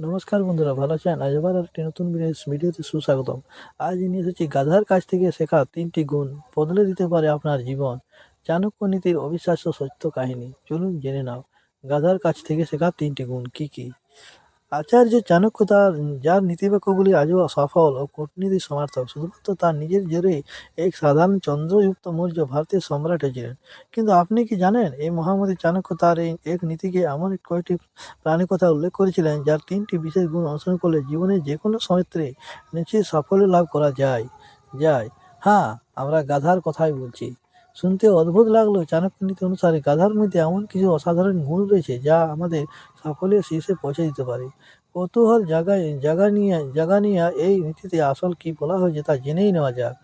নমস্কার বন্ধুরা, ভালো আছেন? আজ আবার একটি নতুন ভিডিওতে সুস্বাগতম। আজ নিয়ে এসেছি গাধার কাছ থেকে শেখা 3টি গুণ বদলে দিতে পারে আপনার জীবন। চাণক্য নীতির অবিশ্বাস্য সত্য কাহিনী। চলুন জেনে নাও গাধার কাছ থেকে শেখা 3টি গুণ কি কি। আচার্য চাণক্য যার নীতিবাক্যগুলি আজও সফল ও কূটনীতির সমার্থক, শুধুমাত্র তার নিজের জোরেই এক সাধারণ চন্দ্রগুপ্ত মৌর্য ভারতের সম্রাট হয়েছিলেন। কিন্তু আপনি কি জানেন, এই মহামতি চাণক্য তার এই এক নীতিকে এমন কয়েকটি প্রাণীর কথা উল্লেখ করেছিলেন যার 3টি বিশেষ গুণ অনুসরণ করলে জীবনে যে কোনো ক্ষেত্রে নিশ্চিত সাফল্য লাভ করা যায় যায় হ্যাঁ, আমরা গাধার কথাই বলছি। শুনতে অদ্ভুত লাগলেও চাণক্য নীতি অনুসারে গাধার মধ্যে এমন কিছু অসাধারণ গুণ রয়েছে যা আমাদের সাফল্যের শীর্ষে পৌঁছে দিতে পারে। কৌতূহল জাগা নিয়ে এই নীতিতে আসল কি বলা হয়েছে তা জেনেই নেওয়া যাক।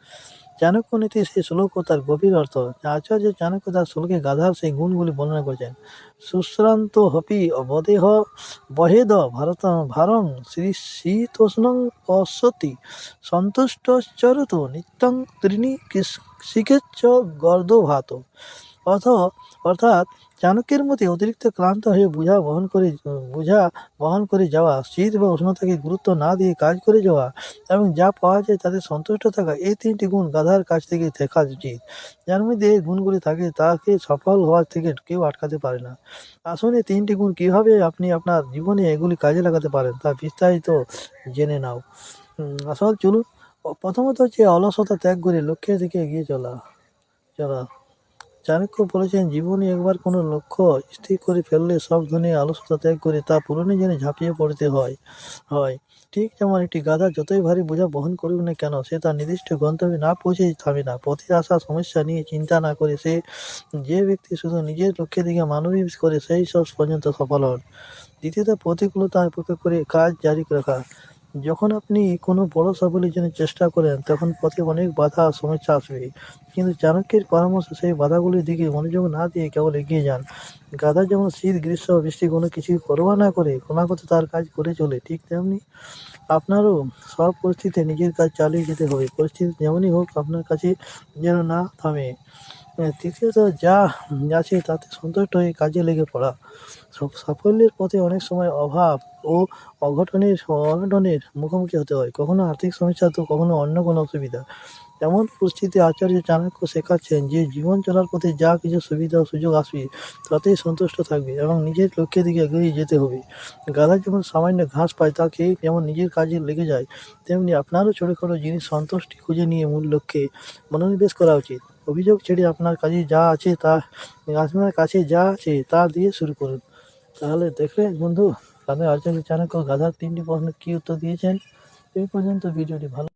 চাণক্য নীতি সেই শ্লোক ও তার গভীর অর্থ। আচার্য চাণক্য তার শ্লোকে গাধার সেই গুণগুলি বর্ণনা করেছেন। সুশ্রান্ত হপি অবদেহ বহেদ ভারং শ্রী শীতোষ্ণং পশ্যতি সন্তুষ্টশ্চরত নিত্যং ত্রিণী শিখেচ্ছ গর্দভাত। অর্থ অর্থাৎ চাণক্যের মতে অতিরিক্ত ক্লান্ত হয়ে বোঝা বহন করে যাওয়া, শীত বা উষ্ণতাকে গুরুত্ব না দিয়ে কাজ করে যাওয়া এবং যা পাওয়া যায় তাতে সন্তুষ্ট থাকা, এই 3টি গুণ গাধার কাছ থেকে শেখা উচিত। যার মধ্যে এই গুণগুলি থাকে তাকে সফল হওয়ার থেকে কেউ আটকাতে পারে না। আসুন এই 3টি গুণ কীভাবে আপনি আপনার জীবনে এগুলি কাজে লাগাতে পারেন তা বিস্তারিত জেনে নাও। চলুন। প্রথমত হচ্ছে অলসতা ত্যাগ করে লক্ষ্যের দিকে এগিয়ে চলা। চাণক্য বলেছেন, জীবনে একবার কোনো লক্ষ্য স্থির করে ফেললে সব ধরনের আলস্যতা ত্যাগ করে তা পূরণের জন্য ঝাঁপিয়ে পড়তে হয়। ঠিক যেমন একটি গাধা যতই ভারী বোঝা বহন করুক না কেন, সে তার নির্দিষ্ট গন্তব্যে না পৌঁছেই থামে না। পথে আসা সমস্যা নিয়ে চিন্তা না করে যে ব্যক্তি শুধু নিজের লক্ষ্যের দিকে মনোনিবেশ করে সেই শেষ পর্যন্ত সফল হন। দ্বিতীয়ত, প্রতিকূলতা উপেক্ষা করে কাজ জারি রাখা। যখন আপনি কোনো বড় সাফল্যের জন্য চেষ্টা করেন তখন পথে অনেক বাধা সমস্যা আসবে, কিন্তু চাণক্যের পরামর্শ সেই বাধাগুলির দিকে মনোযোগ না দিয়ে কেবল এগিয়ে যান। গাধা যেমন শীত গ্রীষ্ম বৃষ্টি কোনো কিছু পরোয়া না করে ক্রমাগত তার কাজ করে চলে, ঠিক তেমনি আপনারও সব পরিস্থিতিতে নিজের কাজ চালিয়ে যেতে হবে। পরিস্থিতি যেমনই হোক আপনার কাছে যেন না থামে। তৃতীয়ত, যা আছে তাতে সন্তুষ্ট হয়ে কাজে লেগে পড়া। সাফল্যের পথে অনেক সময় অভাব ও অঘটনের মুখোমুখি হতে হয়, কখনো আর্থিক সমস্যা তো কখনো অন্য কোনো অসুবিধা। এমন পরিস্থিতি আচার্য চাণক্য শেখাচ্ছেন যে জীবন চলার পথে যা কিছু সুবিধা ও সুযোগ আসবে তাতেই সন্তুষ্ট থাকবে এবং নিজের লক্ষ্যের দিকে এগিয়ে যেতে হবে। গাধা যেমন সামান্য ঘাস পায় তা খেয়ে যেমন নিজের কাজে লেগে যায়, তেমনি আপনারও ছোটোখাটো জিনিস সন্তুষ্টি খুঁজে নিয়ে মূল লক্ষ্যে মনোনিবেশ করা উচিত। অভিযোগ ছেড়ে আপনার কাছে যা আছে তা দিয়ে শুরু করুন। তাহলে দেখলেন বন্ধু, তাদের আচার্য চাণক্য গাধার 3টি প্রশ্নের কী উত্তর দিয়েছেন। এই পর্যন্ত ভিডিওটি ভালো